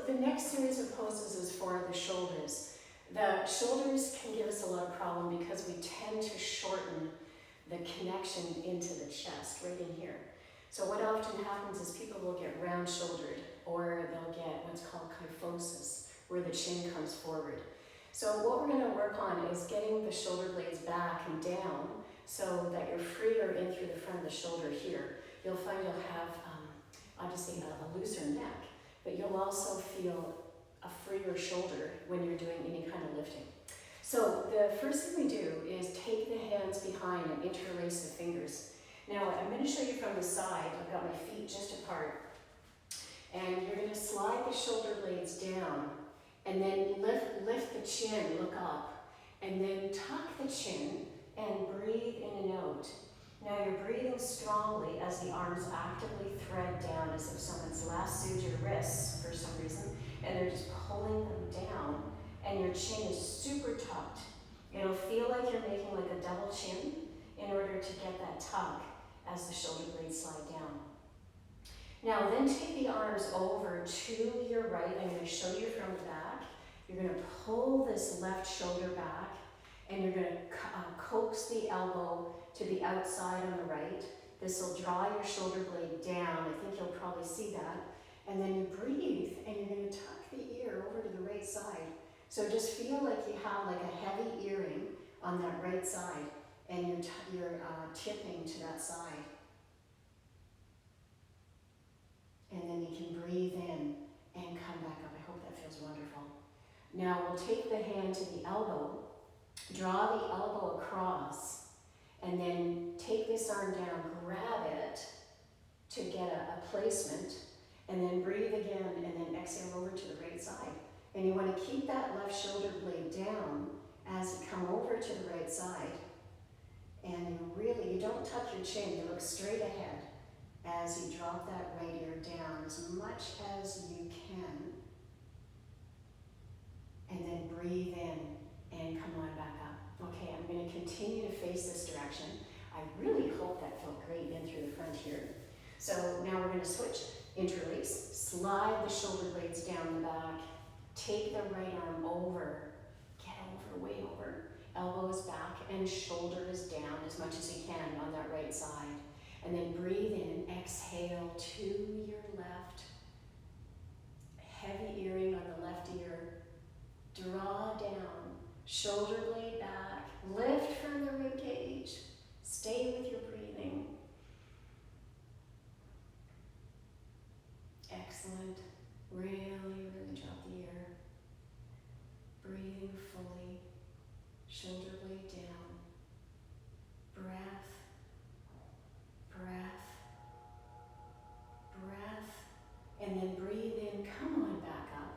the next series of poses is for the shoulders. The shoulders can give us a lot of problem because we tend to shorten the connection into the chest, right in here. So what often happens is people will get round shouldered, or they'll get what's called kyphosis, where the chin comes forward. So what we're going to work on is getting the shoulder blades back and down so that you're freer in through the front of the shoulder here. You'll find you'll have, obviously, a looser neck, but you'll also feel a freer shoulder when you're doing any kind of lifting. So the first thing we do is take the hands behind and interlace the fingers. Now I'm going to show you from the side. I've got my feet just apart. And you're going to slide the shoulder blades down and then lift the chin, look up, and then tuck the chin and breathe in and out. Now you're breathing strongly as the arms actively thread down as if someone's lassoed your wrists for some reason, and they're just pulling them down, and your chin is super tucked. It'll feel like you're making like a double chin in order to get that tuck as the shoulder blades slide down. Now then take the arms over to your right. I'm going to show you from the back. You're going to pull this left shoulder back, and you're going to coax the elbow to the outside on the right. This will draw your shoulder blade down. I think you'll probably see that. And then you breathe, and you're going to tuck the ear over to the right side. So just feel like you have like a heavy earring on that right side, and you're tipping to that side. And then you can breathe in and come back up. I hope that feels wonderful. Now we'll take the hand to the elbow, draw the elbow across, and then take this arm down, grab it to get a placement, and then breathe again, and then exhale over to the right side. And you want to keep that left shoulder blade down as you come over to the right side. And you don't tuck your chin, you look straight ahead as you drop that right ear down as much as you can. And then breathe in and come on back up. Okay, I'm going to continue to face this direction. I really hope that felt great in through the front here. So now we're going to switch, interlace, slide the shoulder blades down the back, take the right arm over, get over, way over, elbows back and shoulder is down as much as you can on that right side. And then breathe in, exhale to your left, heavy earring on the left ear, draw down, shoulder blade back, lift from the rib cage, stay with your breathing. Excellent. Really, really drop the ear. Breathing fully, shoulder blade down, breath, breath, breath, and then breathe in, come on back up.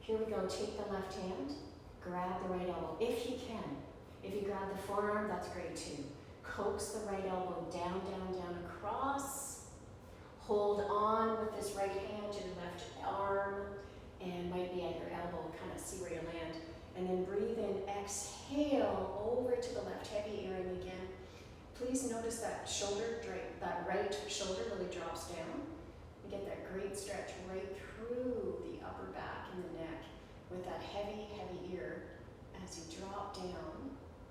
Here we go, take the left hand, grab the right elbow, if you can. If you grab the forearm, that's great too. Coax the right elbow down, down, down, across. Hold on with this right hand to the left arm, and might be at your elbow, kind of see where you land. And then breathe in, exhale over to the left, heavy earring again. Please notice that shoulder, that right shoulder really drops down. You get that great stretch right through the upper back and the neck with that heavy, heavy ear as you drop down.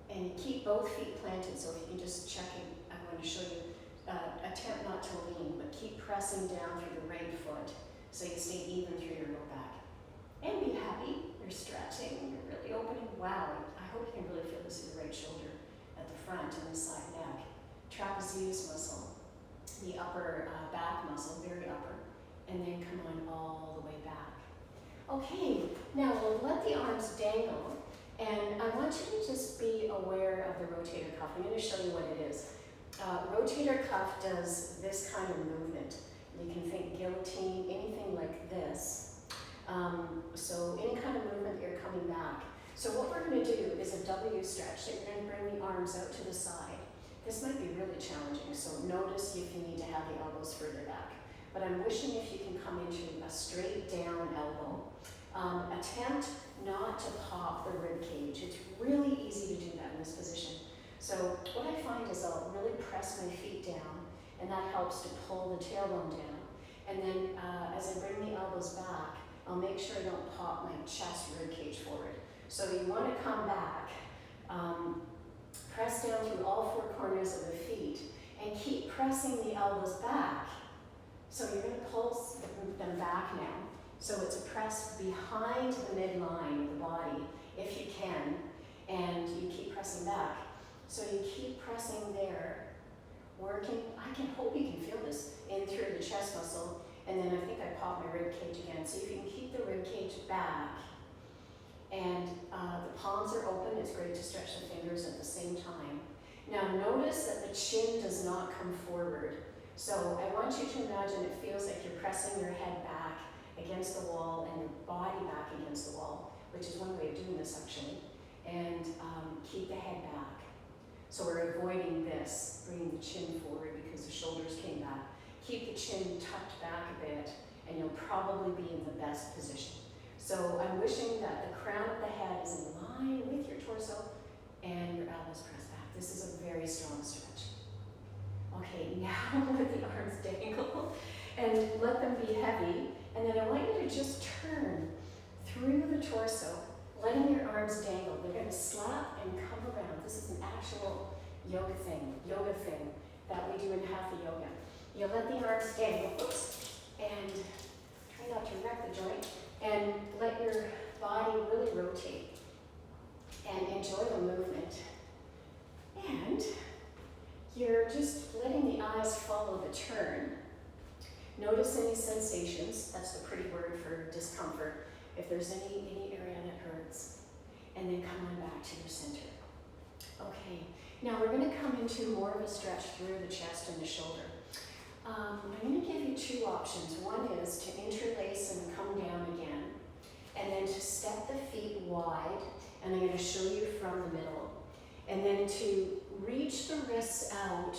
And you keep both feet planted, so if you can just check it, I'm going to show you. Attempt not to lean, but keep pressing down through the right foot so you stay even through your low back. And be happy. You're stretching, you're really opening. Wow, I hope you can really feel this in the right shoulder at the front and the side neck. Trapezius muscle, the upper back muscle, very upper, and then come on all the way back. Okay, now we'll let the arms dangle, and I want you to just be aware of the rotator cuff. I'm going to show you what it is. Rotator cuff does this kind of movement. You can think guillotine, anything like this. So any kind of movement, you're coming back. So what we're going to do is a W stretch. You're going to bring the arms out to the side. This might be really challenging, so notice if you need to have the elbows further back. But I'm wishing if you can come into a straight down elbow. Attempt not to pop the rib cage. It's really easy to do that in this position. So what I find is I'll really press my feet down, and that helps to pull the tailbone down. And then as I bring the elbows back, I'll I'll make sure I don't pop my chest rib cage forward. So you want to come back, press down through all four corners of the feet, and keep pressing the elbows back. So you're going to pulse them back now. So it's a press behind the midline of the body, if you can, and you keep pressing back. So you keep pressing there, working, hope you can feel this, in through the chest muscle, and then I think I popped my rib cage again. So if you can keep the rib cage back, and the palms are open, it's great to stretch the fingers at the same time. Now notice that the chin does not come forward. So I want you to imagine it feels like you're pressing your head back against the wall and your body back against the wall, which is one way of doing this actually. And keep the head back. So we're avoiding this, bringing the chin forward because the shoulders came back. Keep the chin tucked back a bit, and you'll probably be in the best position. So I'm wishing that the crown of the head is in line with your torso and your elbows pressed back. This is a very strong stretch. Okay, now let the arms dangle and let them be heavy. And then I want you to just turn through the torso, letting your arms dangle. They're going to slap and come around. This is an actual yoga thing that we do in hatha yoga. You let the arms dangle, and try not to wreck the joint, and let your body really rotate and enjoy the movement. And you're just letting the eyes follow the turn. Notice any sensations. That's the pretty word for discomfort. If there's any area that hurts. And then come on back to your center. Okay, now we're going to come into more of a stretch through the chest and the shoulder. I'm going to give you two options. One is to interlace and come down again, and then to step the feet wide, and I'm going to show you from the middle, and then to reach the wrists out,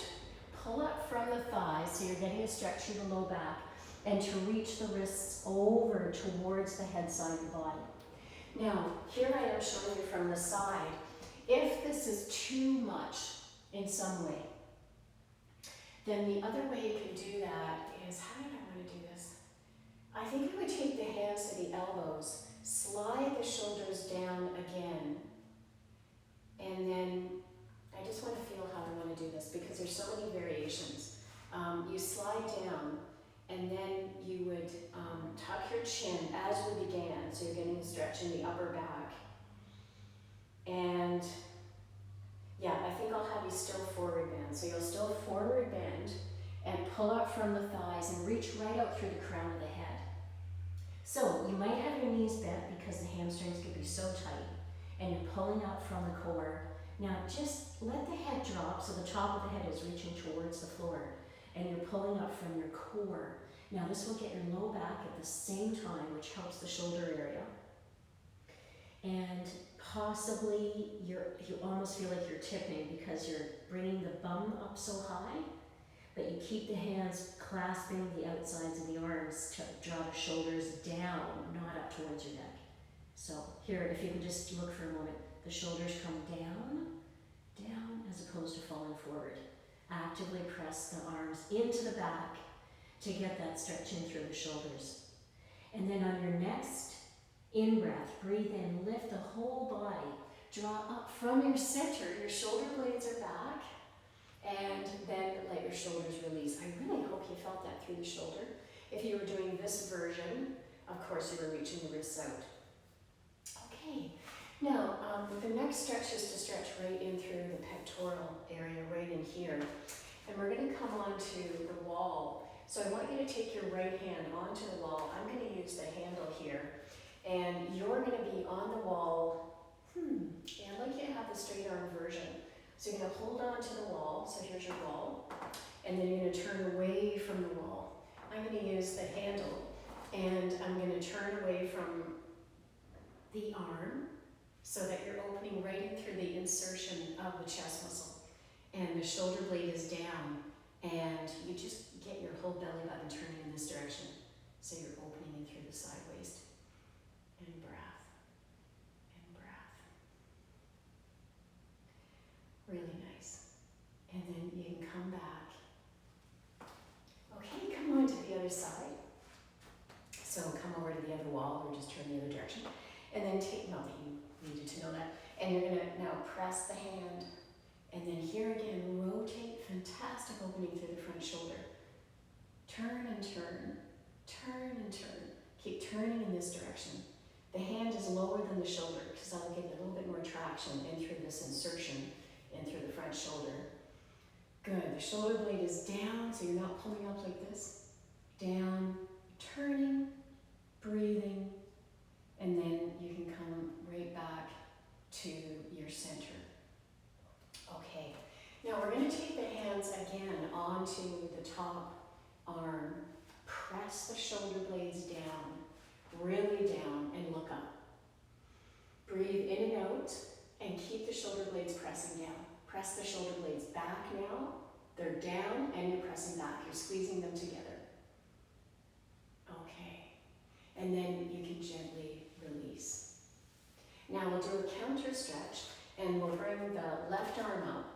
pull up from the thighs, so you're getting a stretch through the low back, and to reach the wrists over towards the head side of the body. Now, here I am showing you from the side. If this is too much in some way, then the other way you can do that is, how did I want to do this? I think I would take the hands to the elbows, slide the shoulders down again, and then I just want to feel how I want to do this because there's so many variations. You slide down, and then you would tuck your chin as we began, so you're getting a stretch in the upper back. And yeah, I think I'll have you still forward bend. So you'll still forward bend and pull up from the thighs and reach right out through the crown of the head. So you might have your knees bent because the hamstrings could be so tight, and you're pulling out from the core. Now just let the head drop so the top of the head is reaching towards the floor, and you're pulling up from your core. Now this will get your low back at the same time, which helps the shoulder area. And possibly you almost feel like you're tipping because you're bringing the bum up so high, but you keep the hands clasping the outsides of the arms to draw the shoulders down, not up towards your neck. So here, if you can just look for a moment, the shoulders come down, down, as opposed to falling forward. Actively press the arms into the back to get that stretch in through the shoulders. And then on your next in-breath, breathe in, lift the whole body, draw up from your center, your shoulder blades are back, and then let your shoulders release. I really hope you felt that through the shoulder. If you were doing this version, of course you were reaching the wrists out. Okay, now the next stretch is to stretch right in through the pectoral area, right in here. And we're going to come onto the wall. So I want you to take your right hand onto the wall. I'm going to use the handle here. And you're going to be on the wall. Yeah, I'd like you to have the straight arm version. So you're going to hold on to the wall. So here's your wall. And then you're going to turn away from the wall. I'm going to use the handle. And I'm going to turn away from the arm so that you're opening right in through the insertion of the chest muscle. And the shoulder blade is down. And you just get your whole belly button turning in this direction. So you're opening in through the side waist. And breath. And breath. Really nice. And then you can come back. Okay, come on to the other side. So come over to the other wall or just turn the other direction. And then take, not that you needed to know that. And you're gonna now press the hand. And then here again, rotate, fantastic opening through the front shoulder. Turn and turn, turn and turn. Keep turning in this direction. The hand is lower than the shoulder because that'll give you a little bit more traction in through this insertion in through the front shoulder. Good, the shoulder blade is down, so you're not pulling up like this. Down, turning, breathing, and then you can come right back to your center. Okay, now we're going to take the hands again onto the top arm. Press the shoulder blades down, really down, and look up. Breathe in and out, and keep the shoulder blades pressing down. Press the shoulder blades back now. They're down, and you're pressing back. You're squeezing them together. Okay, and then you can gently release. Now we'll do a counter stretch, and we'll bring the left arm up,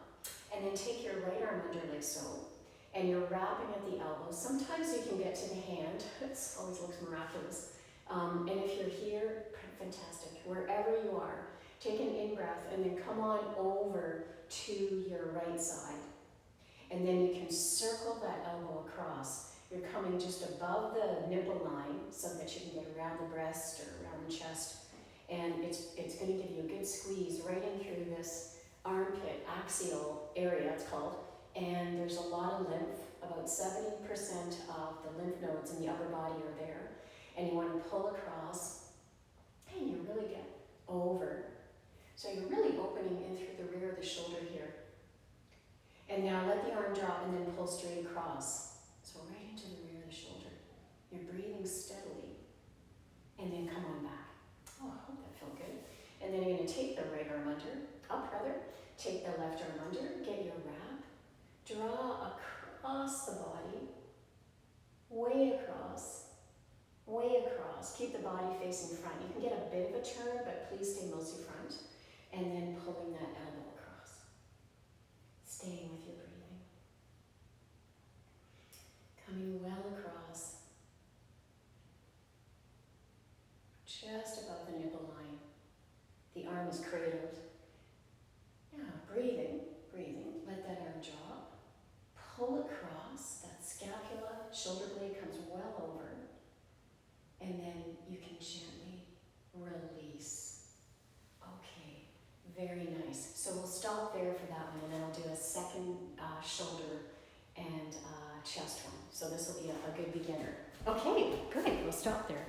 and then take your right arm under like so, and you're wrapping at the elbow. Sometimes you can get to the hand. It always looks miraculous. And if you're here, fantastic. Wherever you are, take an in-breath, and then come on over to your right side. And then you can circle that elbow across. You're coming just above the nipple line so that you can get around the breast or around the chest. And it's going to give you a good squeeze right in through this armpit axial area, it's called. And there's a lot of lymph. About 70% of the lymph nodes in the upper body are there. And you want to pull across, and you really get over. So you're really opening in through the rear of the shoulder here. And now let the arm drop and then pull straight across. So right into the rear of the shoulder. You're breathing steadily. And then come on back. Oh, I hope that felt good. And then you're going to take the right arm under, up rather, take the left arm under, get your wrap, draw across the body, way across, keep the body facing front. You can get a bit of a turn, but please stay mostly front. And then pulling that elbow across. Staying with your breathing. Coming well across. Just above the nipple line. The arm is cradled. Now, breathing. Let that arm drop. Pull across. That scapula, shoulder blade comes well over. And then you can gently release. Okay, very nice. So we'll stop there for that one, and then I'll do a second shoulder and chest one. So this will be a good beginner. Okay, good. We'll stop there.